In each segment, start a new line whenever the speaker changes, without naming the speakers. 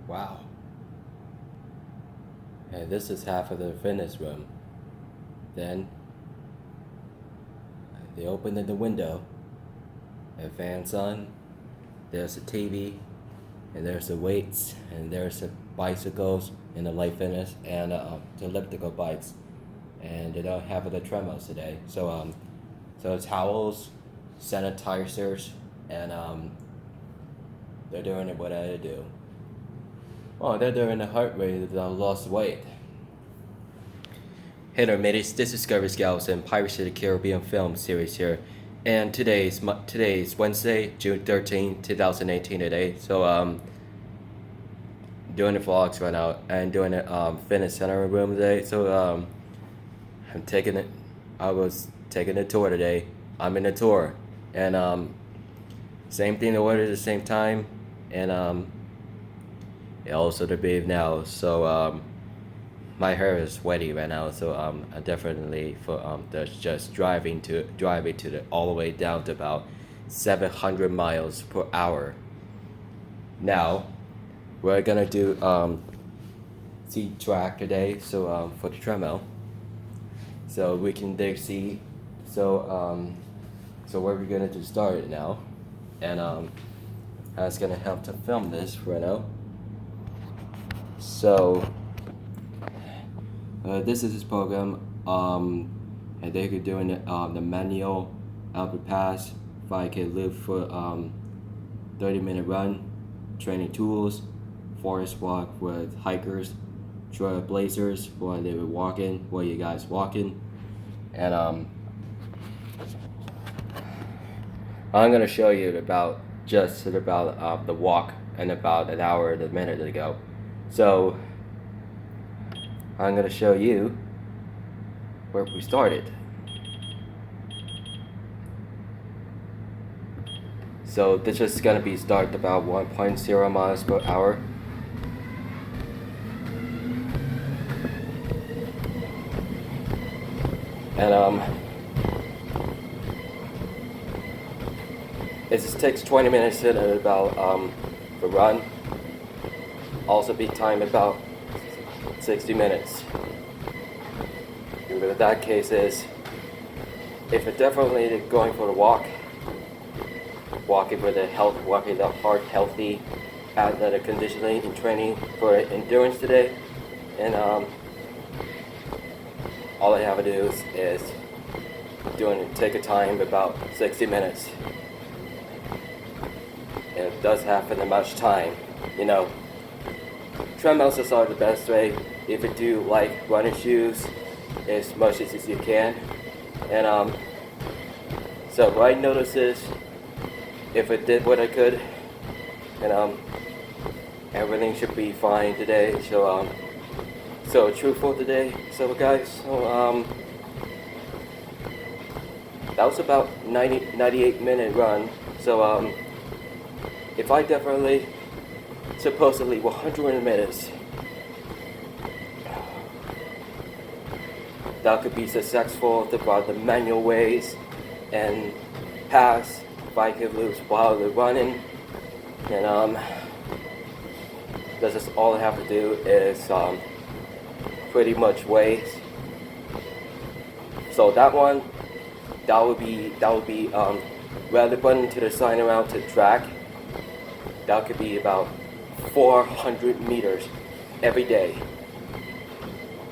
Wow. And this is half of the fitness room. Then they open the window, and fans on. There's a TV, and there's the weights, and there's the bicycles, and the light fitness, and the elliptical bikes, and they don't have the treadmills today. So towels, sanitizers, and they're doing what I do. Oh, they're doing the heart rate that lost weight. Hey there, mateys. This is Discovery Scouts and Pirates of the Caribbean film series here, and today's Wednesday, June 13, 2018 today. So doing the vlogs right now and doing the fitness center room today. So I'm taking it. I was taking a tour today. I'm in a tour, and same thing to order at the same time, and also to bathe now. So my hair is sweaty right now, so I definitely for just driving to the all the way down to about 700 miles per hour. Now we're gonna do see track today, so for the treadmill, so we can dig see. So we're gonna just start it now, and I was gonna help to film this right now. So this is his program, and they could do the manual Albert Pass, 5K loop for 30-minute run, training tools, forest walk with hikers, trailblazers while they were walking, while you guys walking, and I'm gonna show you about the walk and about an hour and a minute ago. So I'm gonna show you where we started. So this is gonna be start about 1.0 miles per hour. And it just takes 20 minutes and about the run. Also be timed about 60 minutes. In that case is, if you're definitely going for a walk, walking the heart healthy, athletic conditioning and training for endurance today, and all I have to do is take a time about 60 minutes. And it does happen in much time, you know. Treadmills are the best way if you do like running shoes as much as you can. And so what I noticed is, if I did what I could, and everything should be fine today. So truthful today. So guys, that was about 98-minute run. So if I definitely supposedly 100 minutes, that could be successful about the manual ways and pass 5K loops while they're running, and this is all I have to do is pretty much weighs. So that would be relevant to the sign around to track. That could be about 400 meters every day.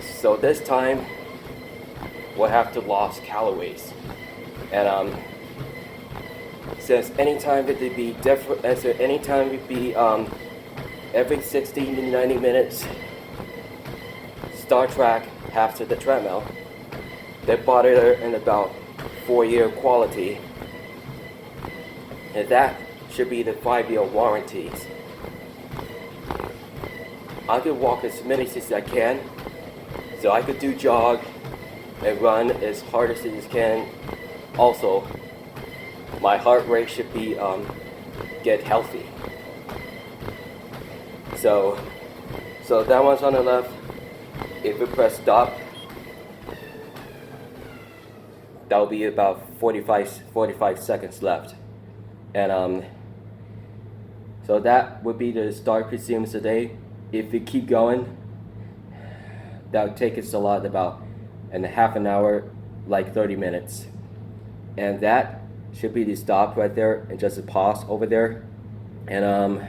So this time we'll have to lose calories, and since anytime it would be every 60 to 90 minutes start track half to the treadmill. They bought it in about 4-year quality, and that should be the 5-year warranties. I could walk as many as I can, so I could do jog and run as hard as I can. Also, my heart rate should be get healthy. So that one's on the left. If we press stop, that will be about 45 seconds left. And So that would be the start sequence today. If you keep going, that'll take us a lot about in a half an hour, like 30 minutes. And that should be the stop right there and just a pause over there. And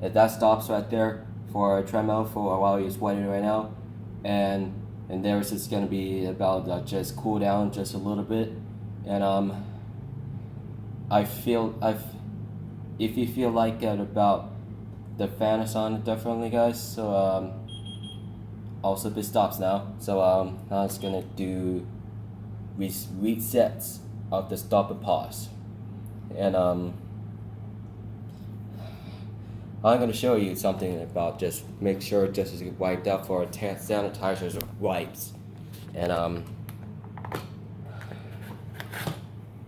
if that stops right there for a treadmill for a while you're sweating right now, and there's just gonna be about just cool down just a little bit, and if you feel like about the fan is on definitely guys, so also it stops now, so now it's gonna do resets of the stop and pause, and I'm going to show you something about just make sure just is wiped out for sanitizers or wipes. And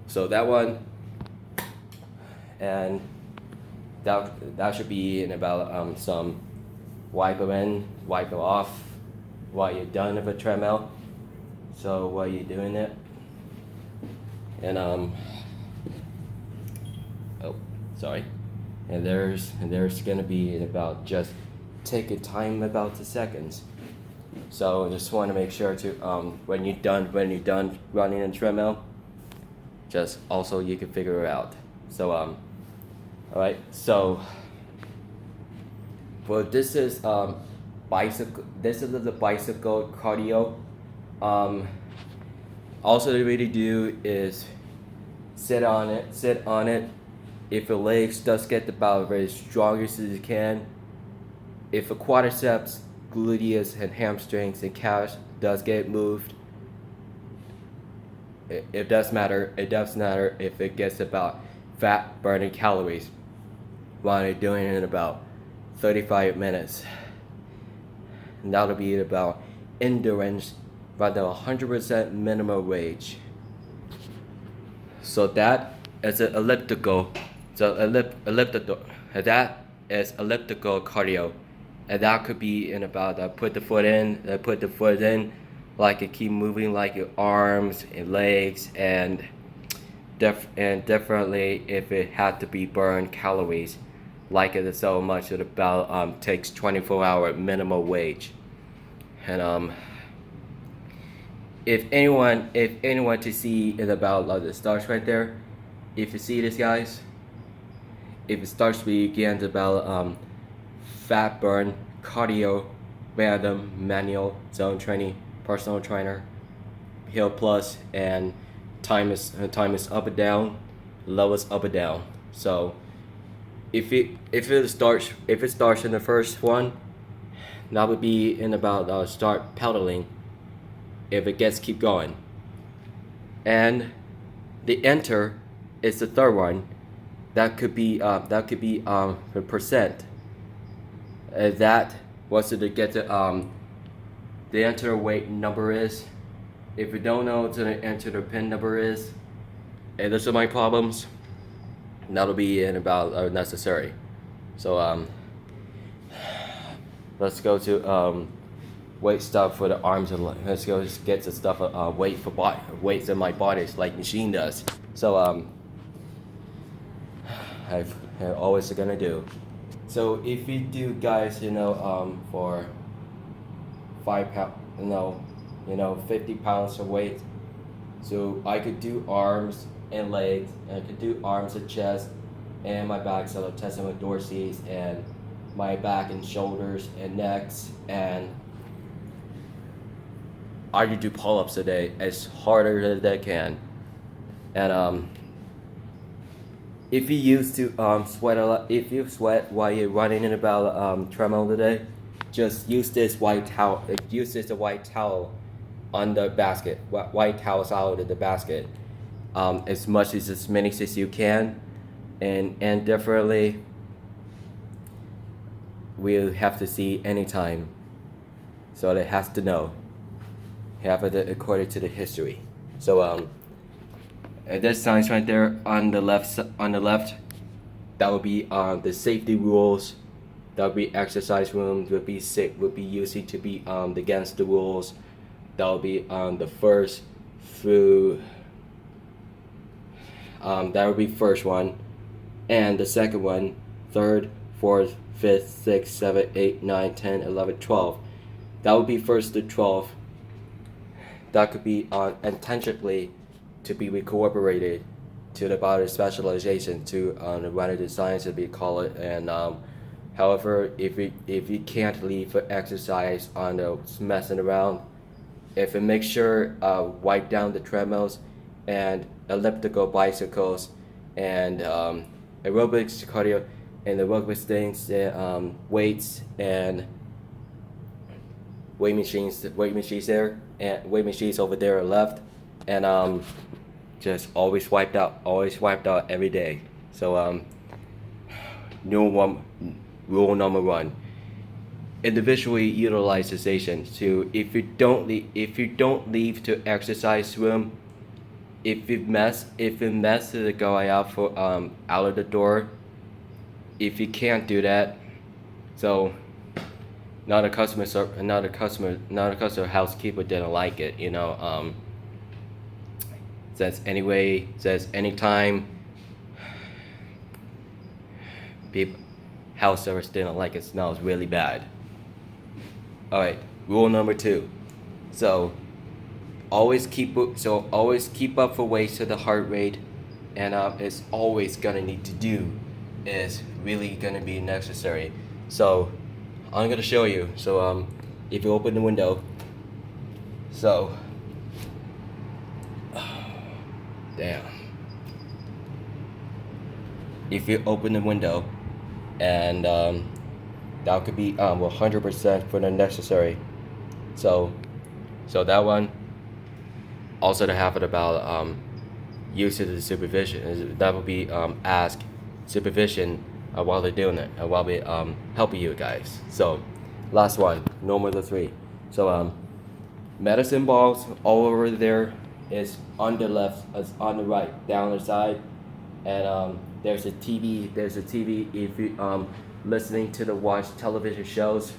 so that one, and that should be in about some wipe them in, wipe them off while you're done with a treadmill. So while you're doing it, and oh, sorry. And there's gonna be about just take a time about 2 seconds. So just want to make sure to when you're done running a treadmill, just also you can figure it out. So all right. So well, this is bicycle. This is the bicycle cardio. Also, the way to do is sit on it. If your legs does get about very strong as you can, if the quadriceps, gluteus, and hamstrings and calves does get moved, it does matter. It does matter if it gets about fat burning calories while you're doing it in about 35 minutes. And that'll be about endurance by the 100% minimum wage. So that is an elliptical. So elliptical. That is elliptical cardio, and that could be in about put the foot in, like it keep moving like your arms and legs, and definitely if it had to be burned calories, like it is so much it about takes 24-hour minimum wage, and if anyone to see it about the stars right there, if you see this guys. If it starts to begin about fat burn, cardio, random, manual, zone training, personal trainer, Hill Plus, and time is up and down, low is up and down. So if it starts in the first one, that would be in about start pedaling. If it gets keep going, and the enter is the third one. That could be the percent. That was to get the enter weight number is. If you don't know what the enter the pin number is, and those are my problems. That'll be in about necessary. So let's go to weight stuff for the arms and legs. Let's go just get the stuff weights in my bodies like machine does. So I've always gonna do. So if you do guys, for 5 pounds, 50 pounds of weight. So I could do arms and legs, and I could do arms and chest, and my back, so the chest and my dorsals, and my back and shoulders and necks, and I could do pull-ups today as harder as I can, and if you used to sweat a lot, if you sweat while you're running in about treadmill today, just use this white towel. Use this white towel on the basket. White towels out of the basket, as many as you can, and definitely we'll have to see anytime. So it has to know. Have it according to the history. So there's signs right there on the left. That would be the safety rules. That would be exercise rooms. Would be usually to be against the rules. That would be the first through That would be first one, and the second one, third, fourth, fifth, sixth, seventh, eighth, ninth, 10, 11, 12. That would be first to 12. That could be intentionally to be incorporated to the body specialization to one of the science that we call it. And however, if you can't leave for exercise on the messing around, if you make sure wipe down the treadmills and elliptical bicycles and aerobics cardio and the aerobics things, weights and weight machines there and weight machines over there left, and just always wiped out every day. So rule number one: individually utilize the station. So if you don't leave to exercise room, if you mess to go out for out of the door, if you can't do that, so not a customer housekeeper didn't like it, says anytime, people house service didn't like it, smells really bad. Alright, rule number two. So always keep up for weights to the heart rate, and it's always gonna need to do is really gonna be necessary. So I'm gonna show you. So if you open the window, so damn. If you open the window, and that could be 100% for the necessary. So that one also to have it about use of the supervision. That would be ask supervision while they're doing it, while we helping you guys. So last one, number 3. So medicine balls all over there is on the left, is on the right, down the side, and there's a TV. If you listening to watch television shows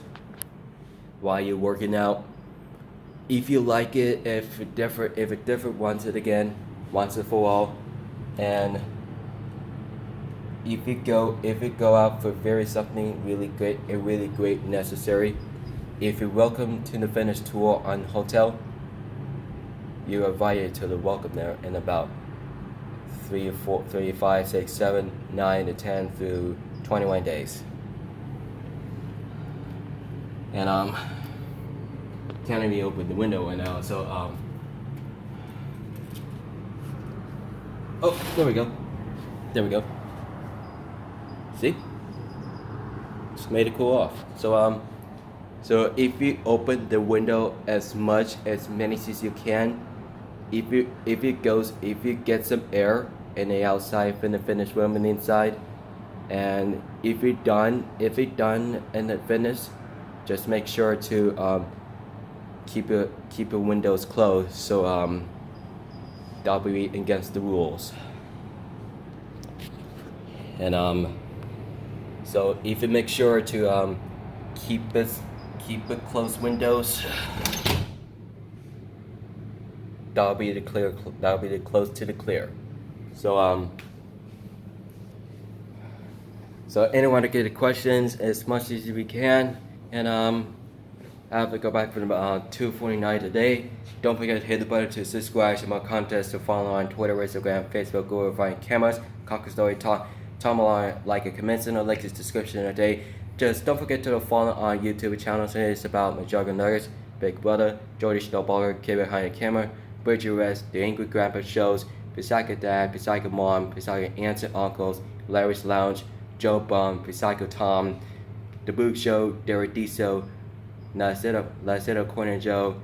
while you're working out. If you like it, if it different once and for all, and if it go out for something really great necessary, if you're welcome to the fitness tour on hotel, you're invited to the welcome there in about 3 or 4, 3, 5, 6, 7, 9 to 10 through 21 days. And can't even open the window right now, so oh, there we go. See? Just made it cool off. So if you open the window as many as you can, if you get some air in the outside from the fitness room and inside, and if you're done in the fitness, just make sure to keep your windows closed, so that'll be against the rules. And so if you make sure to keep it closed windows, that'll be the clear. That'll be the close to the clear. So so anyone to get the questions as much as we can, and I have to go back for about 2:49 today. Don't forget to hit the button to subscribe to my contest, to follow on Twitter, Instagram, Facebook, Google, Find Cameras, Cocker Story Talk, Tom along, like a comments in the link is description of the day. Just don't forget to follow on YouTube channels. It's about my Jugger Nuggets, Big Brother, Jody Snowballer, Kid Behind the Camera, Bridget Rest, The Angry Grandpa Shows, Psycho Dad, Psycho Mom, Psycho Aunts and Uncles, Larry's Lounge, Joe Bum, Psycho Tom, The Boog Show, Derek Diesel, Lazetta Corner Joe,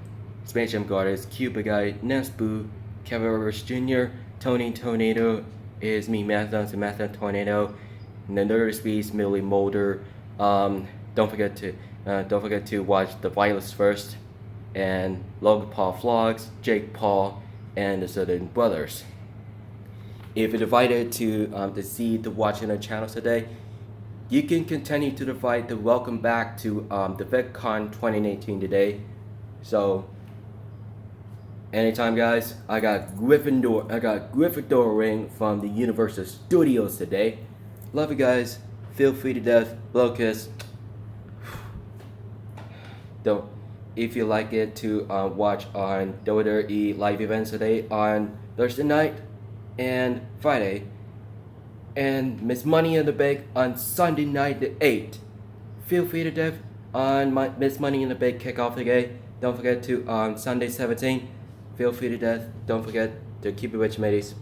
Space Jam Gardens, Cuba Guy, Nesboo, Kevin Rivers Jr., Tony Tornado, is me Marathon Tornado, the Nerd Beast, Millie Mulder. Don't forget to watch The Violets First, and Logan Paul Vlogs, Jake Paul, and the Southern Brothers. If you're invited to see the watching the channels today, you can continue to invite the welcome back to the VidCon 2018 today. So Anytime, guys. I got Gryffindor ring from the Universal Studios today. Love you guys. Feel free to death. Blow kiss. Don't. If you like it to watch on WWE live events today on Thursday night and Friday, and Miss Money in the Bank on Sunday night the 8th. Feel free to death on my Miss Money in the Bank kickoff today. Don't forget to on Sunday 17th. Feel free to death. Don't forget to keep it rich, mateys.